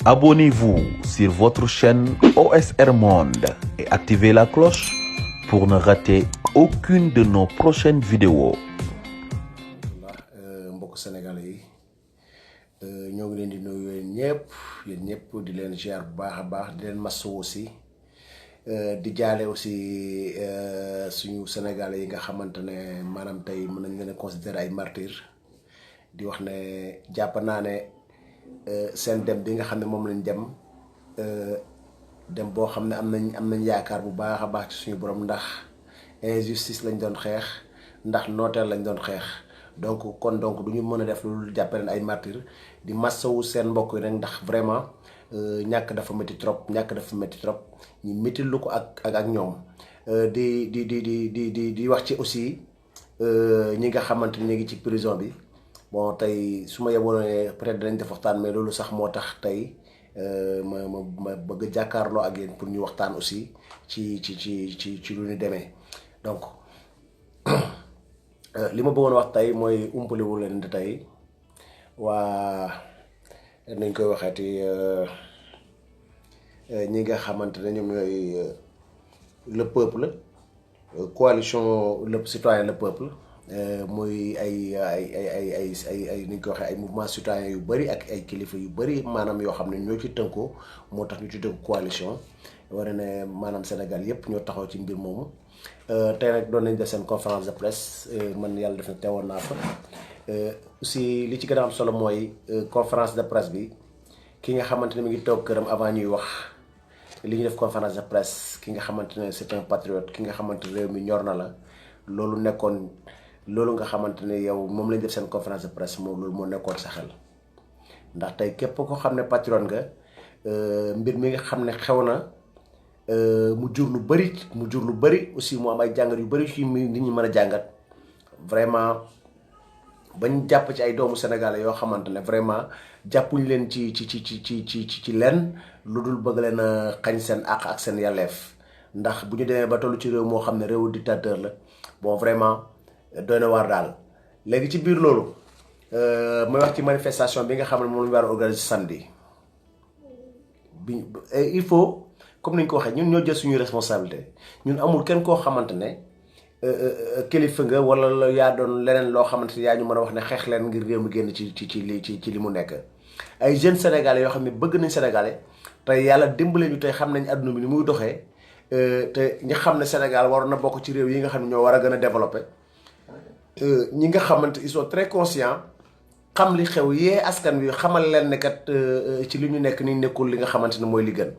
Abonnez-vous sur votre chaîne OSR Monde et activez la cloche pour ne rater aucune de nos prochaines vidéos. mbokk sénégalais yi ñoo ngi leen di nuyu yéen ñëpp di leen ziar bu baax di leen masawu aussi di jaale aussi suñu sénégalais yi nga xamante ne maanaam tey mën nañ leen a considérer ay martyrs di wax ne jàpp naa ne seen dem bi nga xam ne moom lañ dem boo xam ne am nañ yaakaar bu baax ci suñu borom ndax injustice lañ doon xeex ndax nooteel lañ doon xeex donc du ñu mën a def lu jàppale ay martyrs di masawu seen mbokk yi nag ndax vraiment ñàkk dafa métti trop ñu métti lu ko ak ñoom di wax ci aussi ñi nga xamante ni ñu ngi ci prison bi. Bon tey su ma yeboon peut-être dinañ def waxtaan mais loolu sax moo tax tey ma bëgg a jàkkaarloo ak yéen pour ñu waxtaan aussi ci lu ñu demee donc li ma bëggoon wax tey mooy umpaliwu leen di tey waa nañ koy waxeeti ñi nga xamante ne ñoom ñooy le peuple coalition le citoyen le peuple. muy ay ni ñu ko waxee ay mouvement citoyen yu bëri ak ay kilifa yu bëri maanaam yoo xam ne ñoo ci tënkoo moo tax ñu ci tënk coalition war ne maanaam Sénégal yépp ñoo taxaw ci mbir moomu tey nag doon nañ def seen conférence de presse man yàlla def na teewoon naa fa aussi li ci gën a am solo mooy conférence de presse bi ki nga xamante ne mi ngi toog këram avant ñuy wax li ñu def conférence de presse ki nga xamante ne c'est un patriote ki nga xamante réew mi ñor na la loolu nekkoon loolu nga xamante ne yow moom lañ def seen conférence de presse moom loolu moo nekkoon sa xel ndax tey képp ko xam ne patriote nga mbir mi nga xam ne xew na mu jur lu bëri aussi mu am ay jàngat yu bëri ci nit ñi mën a jàngat vraiment bañ jàpp ci ay doomu sénégalais yoo xamante ne vraiment jàppuñ leen ci lenn lu dul bëgg leen a xañ seen àq ak seen yelleef ndax bu ñu demee ba tollu ci réew moo xam ne réewu dictateur la bon vraiment doy na waar daal léegi ci biir loolu may wax ci manifestation bi nga xam ne moom la ñu war a organiser samedi bi il faut comme ni ñu ko waxee ñun ñoo jël suñuy responsabilité ñun amul kenn koo xamante ne kilifa nga wala yaa doon leneen loo xamante ne yaa ñu mën a wax ne xeex leen ngir réew mi génn ci li mu nekk. ay jeunes sénégalais yoo xam ne bëgg nañ sénégalais tey yàlla dimbale ñu tey xam nañ adduna bi ni muy doxee te ñi xam ne Sénégal waroon na bokk ci réew yi nga xam ne ñoo war a gën a développé. ñi nga xamante ils sont très conscients xam li xew yee askan wi xamal leen ne kat ci li ñu nekk ni nekkul li nga xamante ne mooy li gën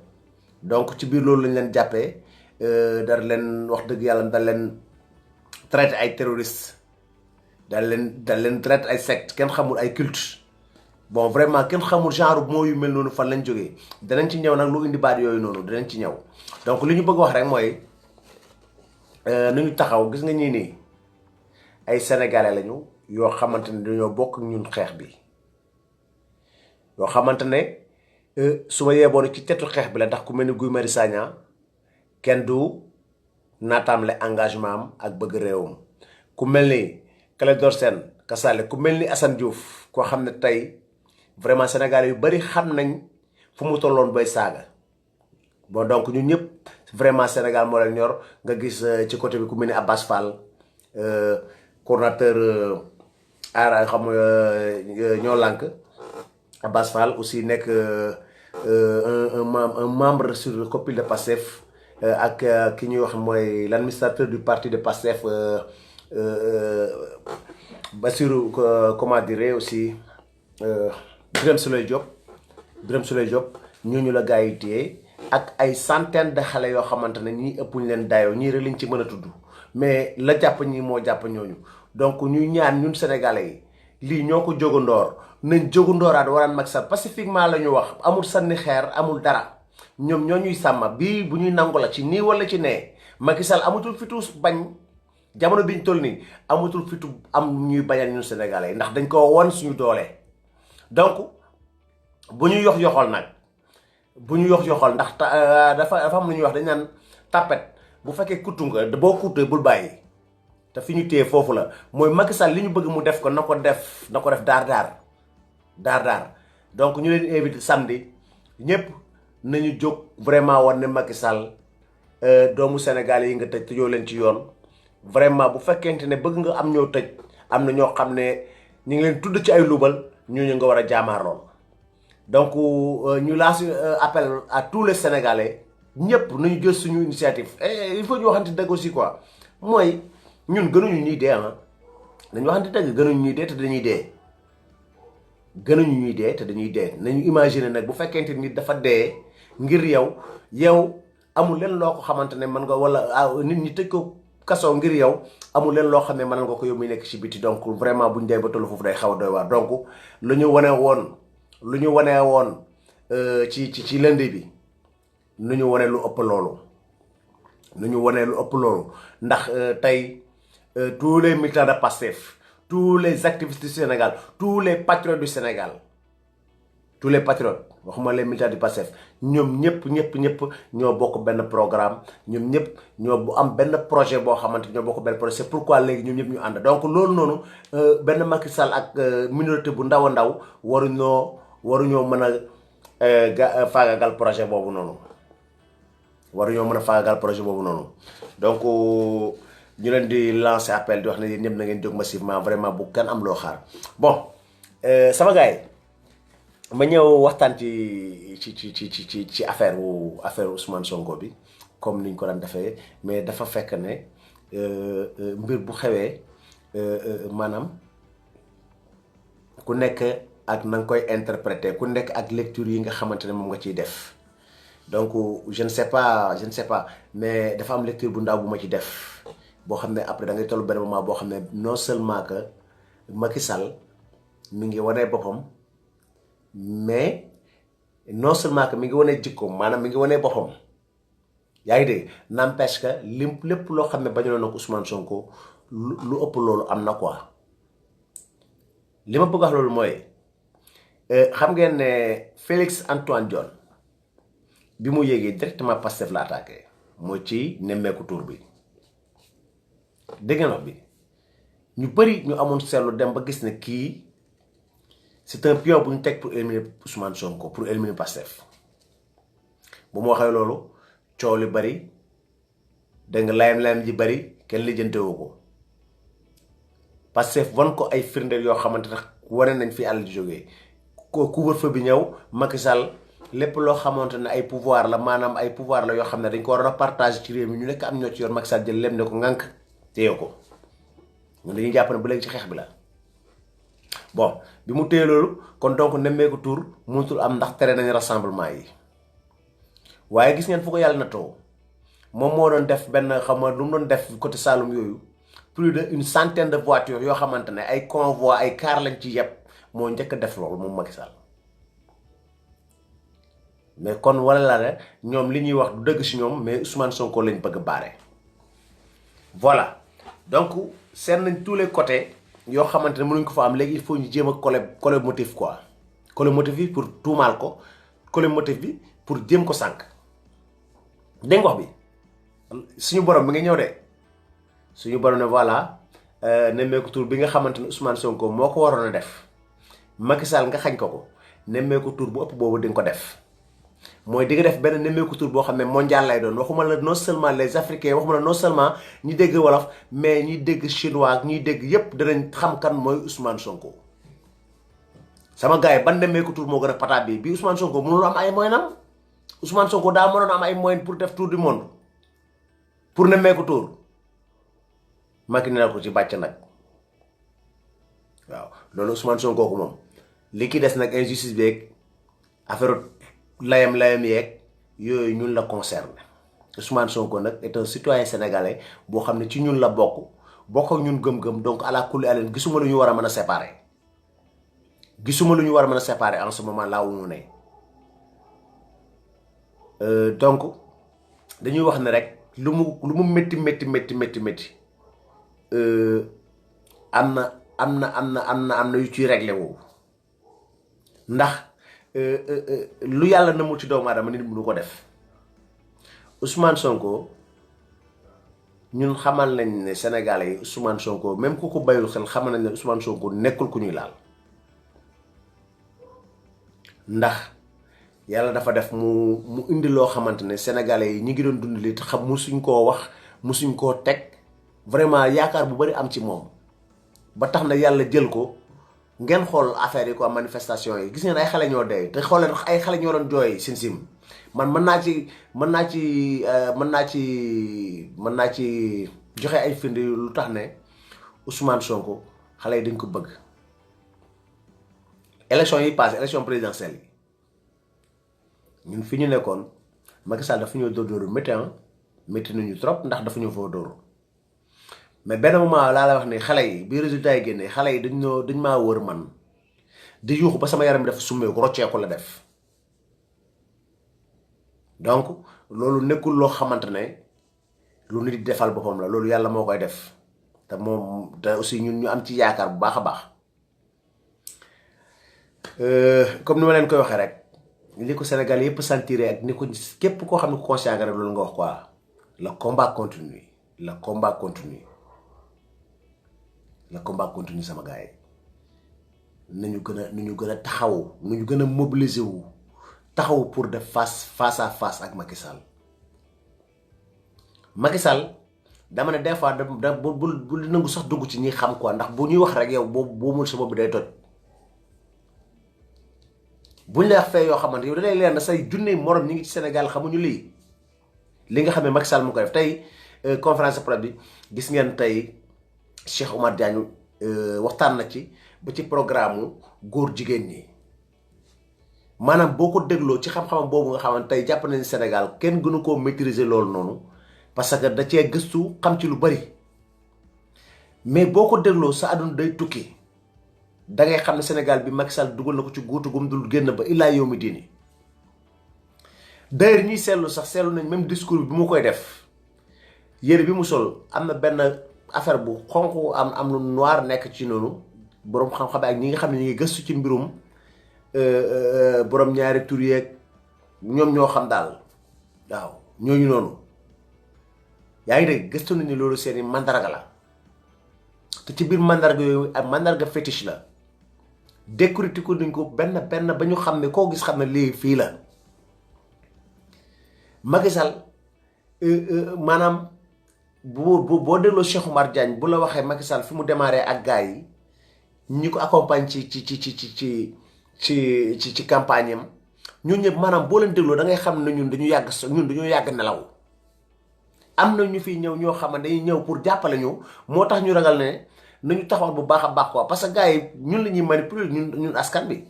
donc ci biir loolu lañ leen jàppee dara leen wax dëgg yàlla dal leen traité ay terroristes dal leen traité ay secte kenn xamul ay culte bon vraiment kenn xamul genre moo yu mel noonu fan lañ jógee danañ ci ñëw nag lu indi baat yooyu noonu danañ ci ñëw donc li ñu bëgg wax rek mooy nu ñu taxaw gis nga ñii nii ay sénégalais lañu yoo xamante ne dañoo bokk ñun xeex bi yoo xamante ne su ma yeeboon ci tetu xeex bi la ndax ku mel ni Guy Marius Sagna kenn du naataamle engagement am ak bëgg réewam ku mel ni Clédor Sène Kassale ku mel ni Assane Diouf koo xam ne tey vraiment sénégalais yu bari xam nañ fu mu tolloon bay saaga bon donc ñun ñëpp vraiment Sénégal moo leen ñor nga gis ci côté bi ku mel ni Abbas Fall coordonnateur aar xam ñoo lànk Abbas Fall aussi nekk un membre sur le copil de Pastef ak ki ñuy wax mooy l'administrateur du parti de Pastef Bassirou comment dire aussi Birame Souleye Diop ñooñu la gars yi téye ak ay centaines de xale yoo xamante ne ñii ëppuñ leen dayoo ñii rek liñ ci mën a tudd mais la jàpp ñi moo jàpp ñooñu donc ñuy ñaan ñun sénégalais yi lii ñoo ko jógandoor nañ jógandooraat waraan Macky Sall pacifiquement la ñu wax amul sànni xeer amul dara ñoom ñoo ñuy sàmma bii bu ñuy nangu la ci nii wala ci nee Macky Sall amatul fitu bañ jamono biñ toll nii amatul fitu am ñuy bañal ñun sénégalais yi ndax dañ ko won suñu doole donc bu ñu yoxal nag ndax dafa am lu ñuy wax dañ naan tapet bu fekkee kuttu nga boo kuttee bul bàyyi te fi ñu téye foofu la mooy Macky Sall li ñu bëgg mu def ko na ko def daar daar donc ñu leen invité samedi ñëpp nañu jóg vraiment war ne Macky Sall doomu Sénégal yi nga tëj tëjoo leen ci yoon vraiment bu fekkente ne bëgg nga am ñoo tëj am na ñoo xam ne ñu ngi leen tudd ci ay lubal ñooñu nga war a jaamaarlool donc ñu lance appel à tous les Sénégalais ñëpp nañu jël suñu initiative il faut ñu waxante dëgg aussi quoi mooy ñun gënuñu ñuy dee ah dañu waxante dëgg gënuñu ñuy dee te dañuy dee gënuñu ñuy dee te dañuy dee nañu imaginer nag bu fekkente nit dafa dee ngir yow amul leen loo ko xamante ne mën nga wala nit ñi tëj ko kaso ngir yow amul leen loo xam ne mën nga ko yow muy nekk ci biti donc vraiment buñ dee ba tollu foofu day xaw a doy waar donc lu ñu wane woon ci lundi bi nu ñu wane lu ëpp loolu ndax tey tous les militants de Pastef tous les activistes du Sénégal tous les patriotes du Sénégal tous les patriotes waxuma les militants du Pastef ñoom ñëpp ñoo bokk benn programme ñoom ñëpp ñoo am benn projet boo xamante ñoo bokk benn projet c'est pourquoi léegi ñoom ñëpp ñu ànd donc loolu noonu benn Macky Sall ak minorité bu ndaw a ndaw waruñoo mën a faagagal projet boobu noonu donc ñu leen di lancer appel di wax ne yéen ñëpp na ngeen jóg massivement vraiment bu kenn am loo xaar bon sama gars yi ma ñëw waxtaan ci affaire Ousmane Sonko bi comme niñ ko daan defee mais dafa fekk ne mbir bu xewee maanaam ku nekk ak na nga koy interpréter ku nekk ak lecture yi nga xamante ne moom nga ciy def donc je ne sais pas mais dafa am lecture bu ndaw bu ma ci def boo xam ne après da ngay tollu benn moment boo xam ne non seulement que Macky Sall mi ngi wane boppam mais non seulement que mi ngi wane jikkoom maanaam mi ngi wane boppam yaa ngi dégg n'empêche que lépp loo xam ne bañoon na ko Ousmane Sonko lu ëpp loolu am na quoi li ma bëgg wax loolu mooy xam ngeen ne Félix Antoine Diome bi mu yéegee directement Pastef la attaqué mooy ci nemmeeku tour bi dégg nga wax bi ñu bëri ñu amoon seetlu dem ba gis ne kii c'est un pion bu ñu teg pour éliminer Ousmane Sonko pour éliminer Pastef bu mu waxee loolu coow li bëri dégg nga layam-layam ji bëri kenn lijjantewu ko Pastef wan ko ay firndeel yoo xamante ne wane nañ fi àll di jógee couvre-feu bi ñëw Macky Sall lépp loo xamante ne ay pouvoir la maanaam ay pouvoir la yoo xam ne dañ ko war a partager ci réew mi ñu nekk am ñoo ci yor Macky Sall jël lem ne ko ngànk téye ko ñun dañuy jàpp ne bu léegi ci xeex bi la bon bi mu téye loolu kon donc nemmeeku tour mënatul am ndax tere nañ rassemblement yi waaye gis ngeen fu ko yàlla na too moom moo doon def benn xam nga lu mu doon def côté Saloum yooyu plus de une centaine de voitures yoo xamante ne ay convoi ay car lañ ci yëpp moo njëkk a def loolu moom Macky Sall mais kon wala la ne ñoom li ñuy wax du dëgg si ñoom mais Ousmane Sonko lañ bëgg baare voilà donc seet nañ tous les côtés yoo xamante ne mënuñ ko fa am léegi il faut ñu jéem a coller motif quoi coller motif bi pour tuumaal ko coller motif bi pour jéem ko sànq dégg nga wax bi suñu borom bi nga ñëw de suñu borom ne voilà nemmeeku tur bi nga xamante ne Ousmane Sonko moo ko waroon a def Macky Sall nga xañ ko nemmeeku tur bu ëpp boobu di nga ko def mooy di nga def benn nemmeeku tur boo xam ne mondial lay doon waxuma la non seulement les africains waxuma la non seulement ñi dégg wolof mais ñi dégg chinois ak ñi dégg yépp danañ xam kan mooy Ousmane Sonko sama gars yi ban nemmeeku tur moo gën a pata bi Ousmane Sonko mënul am ay moyens am Ousmane Sonko daa mënoon am ay moyens pour def tour du monde pour nemmeeku tur Macky ne ko ci bàcc nag waaw loolu Ousmane Sonko ko moom li ki des nag injustice beeg affaire layam yeeg yooyu ñun la concerne Ousmane Sonko nag est un citoyen sénégalais boo xam ne ci ñun la bokk ak ñun gëm-gëm donc ala kulli aleen gisuma lu ñu war a mën a séparer en ce moment là où mu ne donc dañuy wax ne rek lu mu métti am na yu ciy réglé wu ndax lu yàlla namul ci doomu aadama nit mënu ko def Ousmane Sonko ñun xamal nañ ne Sénégalais yi Ousmane Sonko même ku ko bayul xel xamal nañ ne Ousmane Sonko nekkul ku ñuy laal ndax yàlla dafa def mu indi loo xamante ne sénégalais yi ñi ngi doon dund li te xam musuñ koo wax musuñ koo teg vraiment yaakaar bu bari am ci moom ba tax na yàlla jël ko ngeen xool affaire yi quoi manifestation yi gis ngeen ay xale ñoo dee te xoolee ay xale ñoo doon jooy Sim man mën naa ci joxe ay firnde lu tax ne Ousmane Sonko xale yi dañ ko bëgg. élection yi passé élection présidentielle yi ñun fi ñu nekkoon Macky Sall dafa ñoo dóor métti nañu trop ndax dafa ñoo foo dóor mais benn moment laa la wax ni xale yi bi résultat yi génnee xale yi dañ maa wër man di yuuxu ba sama yaram bi dafa summeeku rocceeku la def donc loolu nekkul loo xamante ne lu nit di defal boppam la loolu yàlla moo koy def te moom te aussi ñun ñu am ci yaakaar bu baax a baax comme ni ma leen koy waxee rek li ko Sénégal yëpp sentiré ak ni ko képp koo xam ne conscient nga rek loolu nga wax quoi le combat continue le combat continue le combat continue sama gars yi nañu gën a taxaw nañu gën a mobiliser wu taxaw pour def face à face ak Macky Sall Macky Sall dama ne des fois bu nangu sax dugg ci ñi xam quoi ndax bu ñuy wax rek yow boo mul sa bopp bi day toj buñ la fee yoo xamante yow da lay leer na say junne morom ñi ngi ci Sénégal xamuñu lii li nga xam ne Macky Sall mu ko def tey conférence de presse bi gis ngeen tey Cheikh Oumar Diagne waxtaan na ci ba ci programme góor jigéen ñi maanaam boo ko dégloo ci xam-xamam boobu nga xamante tey jàpp nañu Sénégal kenn gënu koo maîtriser loolu noonu parce que da cee gëstu xam ci lu bari mais boo ko dégloo sa àdduna day tukki da ngay xam ne Sénégal bi Macky Sall dugal na ko ci guutu gum dul génn ba illaa yow mi diini d'ailleurs ñuy seetlu sax seetlu nañ même discours bi mu koy def yére bi mu sol am na benn affaire bu xonq am lu noir nekk ci noonu boroom xam-xam ak ñi nga xam ne ñi ngi gëstu ci mbirum borom ñaari tur yeeg ñoom ñoo xam daal waaw ñooñu noonu yaa ngi dégg gëstu nañu loolu seeni mandarga la te ci biir mandarga yooyu ak mandarga fétiche la décrypté ko nañ ko benn ba ñu xam ne koo gis xam ne lii fii la Macky Sall maanaam boo dégloo Cheikh Oumar Diagne bu la waxee Macky Sall fi mu démarré ak gars yi ñi ko accompagne ci campagne am ñun ñëpp maanaam boo leen dégloo da ngay xam ne ñun dañoo yàgg nelaw am na ñu fi ñëw ñoo xam ne dañuy ñëw pour jàppale ñu moo tax ñu ragal ne nañu taxawal bu baax a baax quoi parce que gars yi ñun la ñuy manipuler ñun askan bi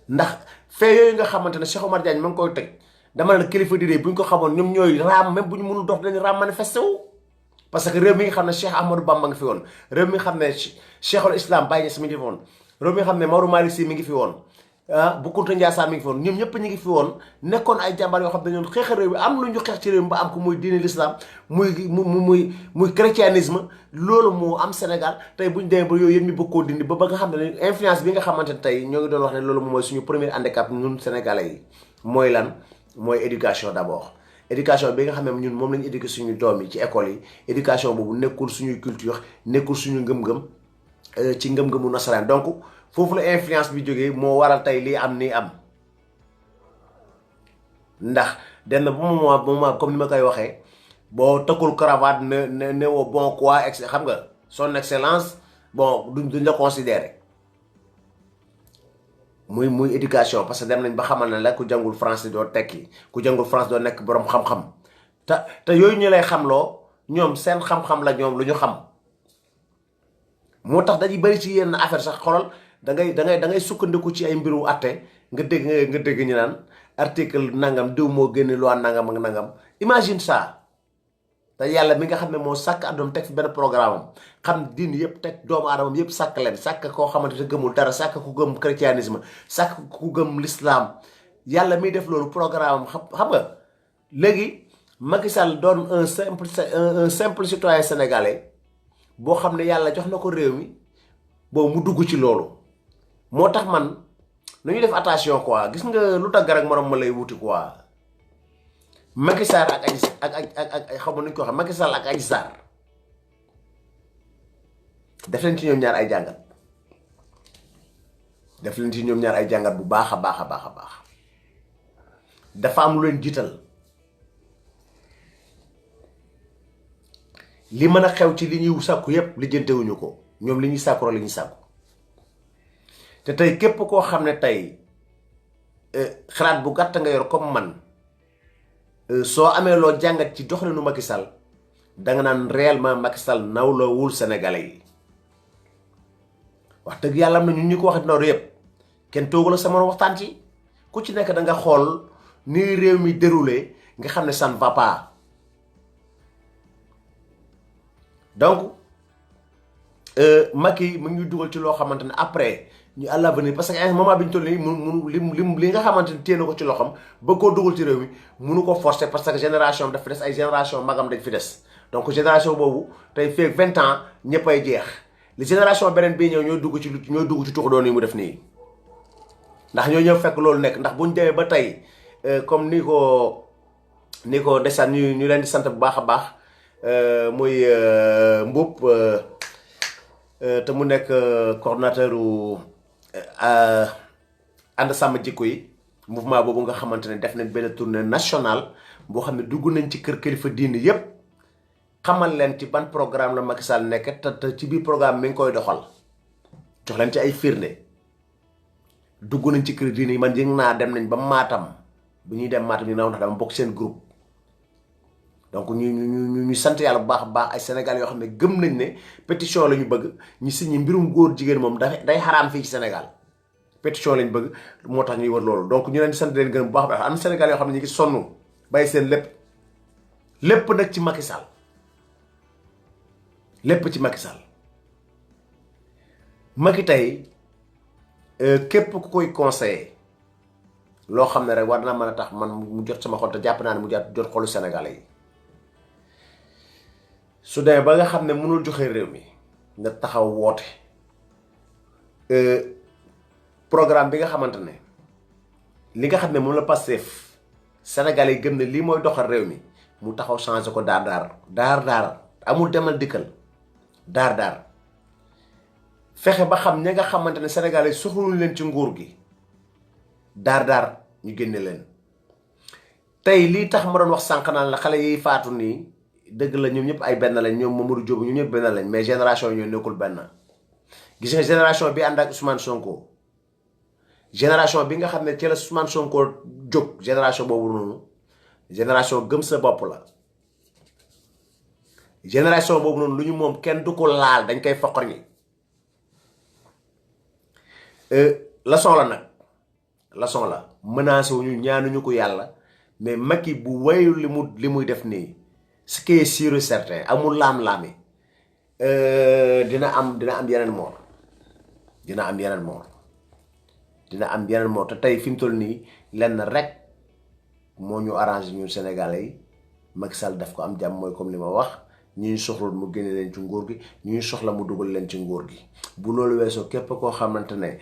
ndax fee yooyu nga xamante ne Cheikh Oumar Diagne ma ngi koy teg dama ne la kilifa diine bu ñu ko xamoon ñoom ñooy raam même bu ñu mënul dox dañu raam manifesté wu parce que réew mi nga xam ne Cheikh Ahmadou Bamba nga fi woon réew mi nga xam ne Cheikhul Islam Baye Niass mi ngi fi woon réew mi nga xam ne Maodo Malick Sy mi ngi fi woon bu Kounta Ndiassane mi ngi fi woon ñoom ñëpp ñi ngi fi woon nekkoon ay jàmbaar yoo xam ne dañoon xeex réew mi am lu ñu xeex ci réew mi ba am ko muy diine l'islam muy chrétianisme loolu moo am Sénégal tey bu ñu demee ba yooyu yëpp ñu bëgg koo dindi ba nga xam ne influence bi nga xamante ne tey ñoo ngi doon wax ne loolu moom mooy suñu premier handicap ñun Sénégalais yi mooy lan mooy éducation d'abord éducation bi nga xam ne ñun moom lañu éduquer suñu doom yi ci école yi éducation boobu nekkul suñuy culture nekkul suñu ngëm-ngëm ci ngëm-ngëmu nasaraan donc foofu la influence bi jógee moo waral tey lii am nii am ndax denn ba moment comme ni ma koy waxee boo tëkkul cravate ne woo bon quoi xam nga son excellence bon duñ la considérer muy éducation parce que dem nañ ba xamal ne la ku jàngul français doo tekki ku jàngul France doo nekk boroom xam-xam te yooyu ñu lay xamloo ñoom seen xam-xam la ñoom lu ñu xam moo tax dañuy bari ci yenn affaire sax xolal da ngay sukkandiku ci ay mbiru atte nga dégg ñu naan article nangam diw moo génne loi nangam ak nangam imagine ça te yàlla mi nga xam ne moo sàkk àdduna teg fi benn programme am xam diin yëpp teg doomu aadamam yëpp sàkk leen sàkk koo xamante ne gëmul dara sàkk ku gëm chrétianisme sàkk ku gëm l'islam yàlla miy def loolu programme am xam nga léegi Macky Sall doon un simple citoyen sénégalais boo xam ne yàlla jox na ko réew mi boobu mu dugg ci loolu moo tax man nañu def attention quoi gis nga lu tagg rek morom ma lay wuti quoi Macky Sall ak xam nañu ko wax Macky Sall ak Adji Sarr def leen ci ñoom ñaar ay jàngat def leen ci ñoom ñaar ay jàngat bu baax a baax a baax a baax dafa am lu leen jiital li mën a xew ci li ñuy sàkku yépp lijjantewuñu ko ñoom li ñuy sàkku rek li ñuy sàkku te tey képp koo xam ne tey xalaat bu gàtt nga yor comme man soo amee loo jàngat ci doxalinu Macky Sall danga naan réellement Macky Sall nawlawul Sénégalais yi wax dëgg yàlla am na ñun ñu ko waxit noonu yëpp kenn toogu la sama waxtaan ci ku ci nekk da nga xool ni réew mi déroulé nga xam ne ça ne va pas donc Macky mu ngi dugal ci loo xamante ne après ñu à l'avenir parce que moment bi ñu toll nii munu li nga xamante ni téye na ko ci loxam bëgg koo dugal ci réew mi munu ko forcer parce que génération dafa des ay génération magam dañ fi des donc génération boobu tey feeg 20 ans ñëpp ay jeex li génération beneen bii ñëw ñoo dugg ci tux doon yi mu def nii ndax ñoo ñëw fekk loolu nekk ndax buñ demee ba tey comme ni ko desaan ñu leen di sant bu baax a baax muy Mboup te mu nekk coordonnateur u ànd sàmm jikko yi mouvement boobu nga xamante ne def nañ benn tournée nationale boo xam ne dugg nañ ci kër kilifa diine yépp xamal leen ci ban programme la Macky Sall nekk te ci biir programme mi ngi koy doxal jox leen ci ay firnde dugg nañ ci kër diine yi man yëg naa dem nañ ba Matam bu ñuy dem Matam ñu naaw ndax dama bokk seen groupe donc ñu sant yàlla bu baax a baax ay Sénégal yoo xam ne gëm nañ ne pétition la ñu bëgg ñu signé mbirum góor jigéen moom day xaraam fii ci Sénégal pétition lañ bëgg moo tax ñuy wër loolu donc ñu leen di sant leen gën bu baax a baax am na Sénégal yoo xam ne ñu ngi sonn bàyyi seen lépp nag ci Macky Sall lépp ci Macky Sall Macky tey képp ku koy conseiller loo xam ne rek war naa mën a tax man mu jot sama xol te jàpp naa ne mu jot xolu Sénégalais yi su demee ba nga xam ne mënul joxe réew mi nga taxaw woote programme bi nga xamante ne li nga xam ne moom la Pastef Sénégalais yi gëm ne lii mooy doxal réew mi mu taxaw changé ko daar amul demal dikkal daar fexe ba xam ña nga xamante ne Sénégalais yi soxluñu leen ci nguur gi daar ñu génne leen tey lii tax ma doon wax sànq naan la xale yiy faatu nii dëgg la ñoom ñëpp ay benn lañ ñoom Mamadou Diop ñoom ñëpp benn lañ mais génération ñoo nekkul benn gis nga génération bi ànd ak Ousmane Sonko génération bi nga xam ne ci la Ousmane Sonko jóg génération boobu noonu génération gëm sa bopp la génération boobu noonu lu ñu moom kenn du ko laal dañ koy foqor ñi leçon la nag leçon la menacé wuñu ñaanuñu ko yàlla mais Macky bu wayul li muy def nii ce qui est sûr et certain amul laam-laami dina am yeneen moor dina am yeneen moor te tey fi mu toll nii lenn rek moo ñu arrangé ñun Sénégalais yi Macky Sall daf ko am jàmm mooy comme li ma wax ñu soxla mu génne leen ci nguur gi ñu soxla mu dugal leen ci nguur gi bu loolu weesoo képp koo xamante ne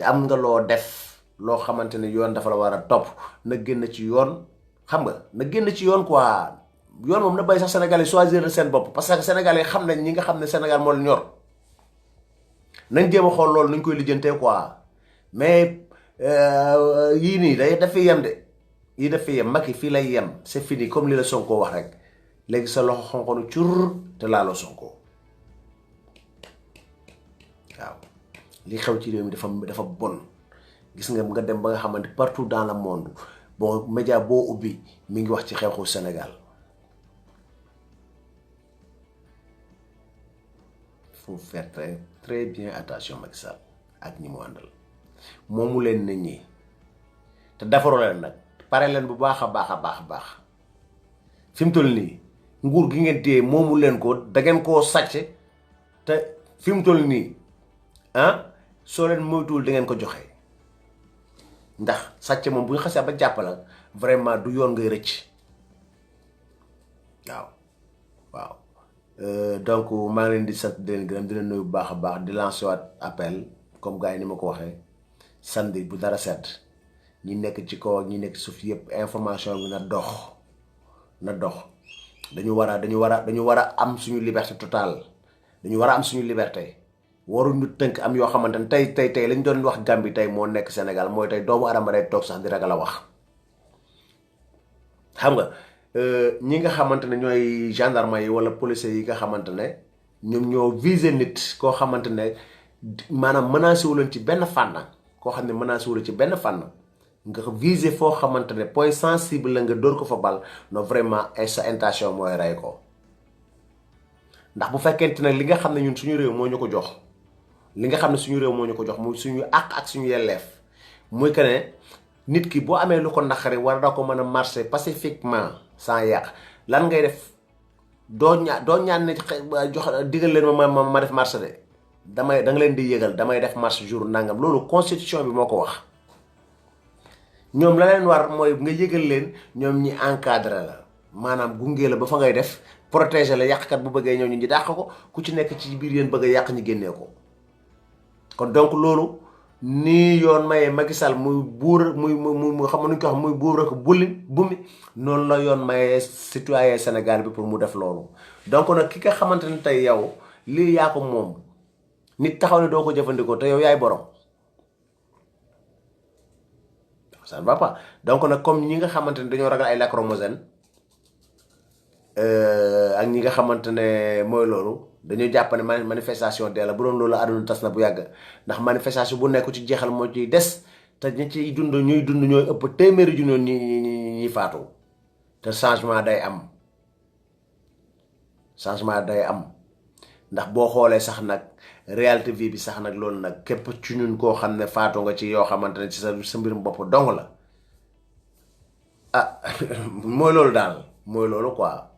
am nga loo def loo xamante ne yoon dafa la war a topp na génn ci yoon xam nga na génn ci yoon quoi yoon moom na bay sax Sénégalais choisir seen bopp parce que Sénégalais xam nañ ñi nga xam ne Sénégal moo la ñor nañ jéem a xool loolu nuñ koy lijjantee quoi mais yii nii daf fi yem de yii daf fi yem Macky fii lay yem c'est fini comme li la Sonko wax rek léegi sa loxo xonqonu cur te laaloo Sonko waaw li xew ci réew mi dafa bon gis nga dem ba nga xamante partout dans le monde bon média boo ubbi mi ngi wax ci xew-xew Sénégal faut faire très bien attention Macky Sall ak ñi mu àndal moomu leen nit ñi te defaroo leen nag pare leen bu baax a baax fi mu toll nii nguur gi ngeen téye moomu leen ko da ngeen koo sàcc te fi mu toll nii soo leen moytuwul da ngeen ko joxe ndax sàcc moom bu ñu xasee ba jàppala vraiment du yoon ngay rëcc waaw donc maa ngi leen di sant di leen gërëm di leen nuyu bu baax a baax di lancer waat appel comme gars yi ni ma ko waxee samedi bu dara set ñi nekk ci kaw ak ñi nekk suuf yëpp information bi na dox dañu war a am suñu liberté totale dañu war a am suñu liberté waruñu tënk am yoo xamante ne tey lañ doon wax Gambie tey moo nekk Sénégal mooy tey doomu adama day toog sax di ragal a wax xam nga ñi nga xamante ne ñooy gendarme yi wala policiers yi nga xamante ne ñoom ñoo viser nit koo xamante ne maanaam menacé wu leen ci benn fànn koo xam ne menacé wu leen ci benn fànn nga viser foo xamante ne point sensible la nga dóor ko fa bal non vraiment sa intention mooy rey ko ndax bu fekkente ne li nga xam ne ñun suñu réew moo ñu ko jox li nga xam ne suñu réew moo ñu ko jox muy suñu àq ak suñu yelleef muy que ne nit ki boo amee lu ko naqari war na ko mën a marcher pacifiquement sans yàq lan ngay def doo ñaan ne jox digal leen ma def marche de da nga leen di yëgal damay def marche jour nangam loolu constitution bi moo ko wax ñoom la leen war mooy nga yëgal leen ñoom ñi encadré la maanaam gunge la ba fa ngay def protéger la yàqkat bu bëggee ñëw ñu dàq ko ku ci nekk ci biir yéen bëgg a yàq ñu génnee ko kon donc loolu nii yoon mayee Macky Sall muy buur muy xam nuñ ko wax muy buur ak bumi noonu la yoon mayee citoyen Sénégal bi pour mu def loolu donc nag ki nga xamante ne tey yow lii yaa ko moom nit taxaw ne doo ko jëfandikoo te yow yaay borom ça ne va pas donc nag comme ñi nga xamante ne dañoo ragal ay lacrymogène ak ñi nga xamante ne mooy loolu dañoo jàpp ne manifestation dee la bu doon loolu àdduna tas na bu yàgg ndax manifestation bu nekk ci jeexal moo ciy des te ñi ciy dund ñuy ëpp téeméeri junni ñi faatu te changement day am ndax boo xoolee sax nag réalité vie bi sax nag loolu nag képp ci ñun koo xam ne faatu nga ci yoo xamante ne ci sa mbirum bopp dong la ah mooy loolu daal mooy loolu quoi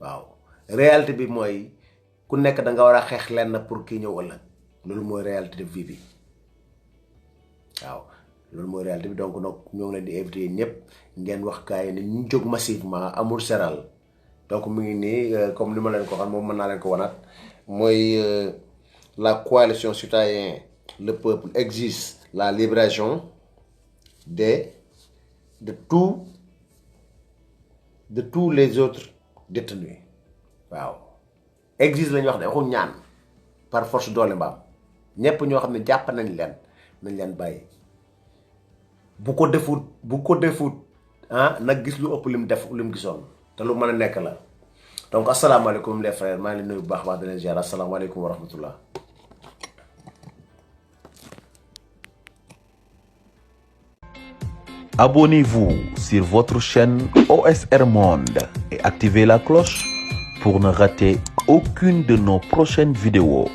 waaw réalité bi mooy ku nekk da nga war a xeex lenn pour kii ñëw ëllëg loolu mooy réalité de vie bi waaw loolu mooy réalité bi donc nag ñoo ngi leen di invité ñëpp ngeen wax kaay ne ñu jóg massivement amul seral donc mu ngi nii comme li ma leen ko xam moom mën naa leen ko wanaat mooy la coalition citoyenne le peuple exige la libération de tous les autres détenus waaw exige la ñu wax de waxuñ ñaan par force doole mbaam ñëpp ñoo xam ne jàpp nañ leen bàyyi bu ko defut ah nag gis lu ëpp lim def lim gisoon te lu mën a nekk la donc asalaamaaleykum les frères maa ngi leen nuyu bu baax di leen ziar asalaamaaleykum wa rahmatullah. Abonnez-vous sur votre chaîne OSR Monde et activez la cloche pour ne rater aucune de nos prochaines vidéos.